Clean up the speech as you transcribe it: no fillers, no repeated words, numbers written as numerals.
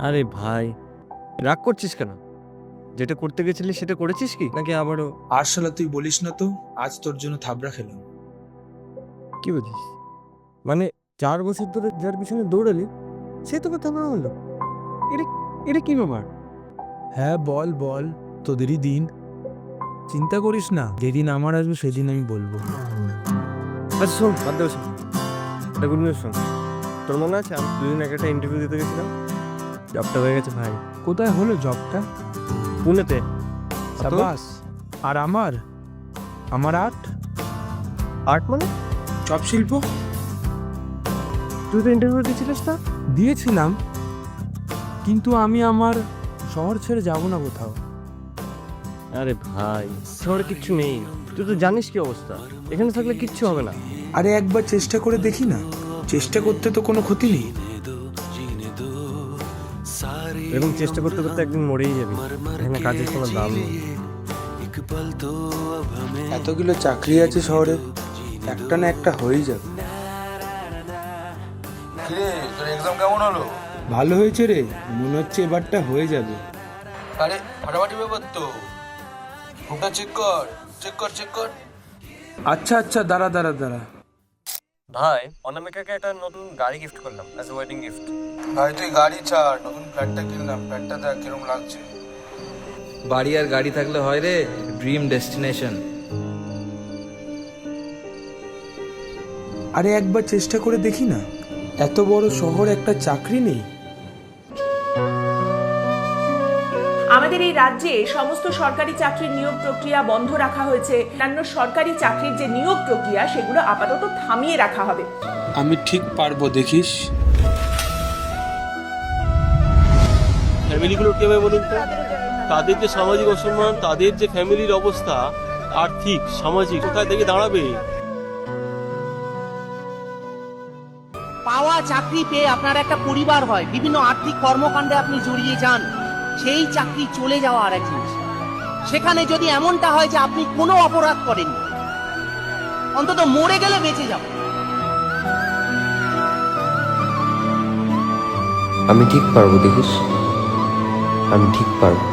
আরে ভাই, রাগ করছিস কেন? যেটা করতে গেছিলি সেটা করেছিস কি, নাকি আবারও? আর শালা তুই বলিস না তো, আজ তোর জন্য থাবড়া খেলাম। কি বলছিস? মানে 4 বছর ধরে যার পিছনে দৌড়ালি সে তোকে থামা হলো? এটা এটা কি ব্যাপার? হ্যাঁ বল বল, তোদেরই দিন। চিন্তা করিস না, যেদিন আমার আসবে সেদিন আমি বলবো। আচ্ছা শোন, বাদ দে ওসব। একটা গুড নিউজ শোন। তোর মনে আছে আমি দুদিন আগে একটা ইন্টারভিউ দিতে গেছিলাম? জবটা হয়ে গেছে ভাই, কোথায় হলো জবটা? পুনেতে। সাবাস। আর আমার আমার আর্ট আর্ট মানে? চপ শিল্প। তুই তো ইন্টারভিউ দিয়েছিলিস না? দিয়েছিলাম, কিন্তু আমি আমার শহর ছেড়ে যাব না কোথাও। আরে ভাই, শহরে কিচ্ছু নেই, তুই তো জানিস কি অবস্থা। এখানে থাকলে কিচ্ছু হবে না। আরে একবার চেষ্টা করে দেখি না, চেষ্টা করতে তো কোনো ক্ষতি নেই। এরকম চেষ্টা করতে করতে একদিন মরেই যাবি। এখানে কাজের কোনো দাম নেই। এতগুলো চাকরি আছে শহরে, একটা না একটা হয়েই যাবে। কিরে তোর এক্সাম কেমন হলো? ভালো হয়েছে রে, মনে হচ্ছে এবারটা হয়ে যাবে। আরে ফাটাফাটি ব্যাপার তো, ফোনটা চেক কর চেক কর চেক কর। আচ্ছা আচ্ছা, দাঁড়া দাঁড়া দাঁড়া। ভাই, অনামিকাকে একটা নতুন গাড়ি গিফট করলাম অ্যাজ এ ওয়েডিং গিফট। ভাই তুই গাড়ি ছাড়, নতুন ফ্ল্যাটটা কিনলাম, ফ্ল্যাটটা দেখ কিরম লাগছে। বাড়ি আর গাড়ি থাকলে হয় রে, ড্রিম ডেস্টিনেশন। আরে একবার চেষ্টা করে দেখি না, এত বড় শহর একটা চাকরি নেই। আমাদের এই রাজ্যে সমস্ত সরকারি চাকরির নিয়োগ প্রক্রিয়া বন্ধ রাখা হয়েছে। অন্যান্য সরকারি চাকরির যে নিয়োগ প্রক্রিয়া সেগুলো আপাতত থামিয়ে রাখা হবে। আমি ঠিক পারবো, দেখিস। ফ্যামিলিগুলো কি হবে বলুন তো? তাদের যে সামাজিক অসম্মান, তাদের যে ফ্যামিলির অবস্থা, আর্থিক সামাজিক, কোথায় থেকে দাঁড়াবে? পাওয়া চাকরি পেয়ে আপনার একটা পরিবার হয়, বিভিন্ন আর্থিক কর্মকাণ্ডে আপনি জড়িয়ে যান, সেই চাকরি চলে যাওয়া আর এক জিনিস। সেখানে যদি এমনটা হয় যে আপনি কোনো অপরাধ করেননি, অন্তত মরে গেলে বেঁচে যাবেন। আমি ঠিক পারবো, দেখিস, আমি ঠিক পারবো।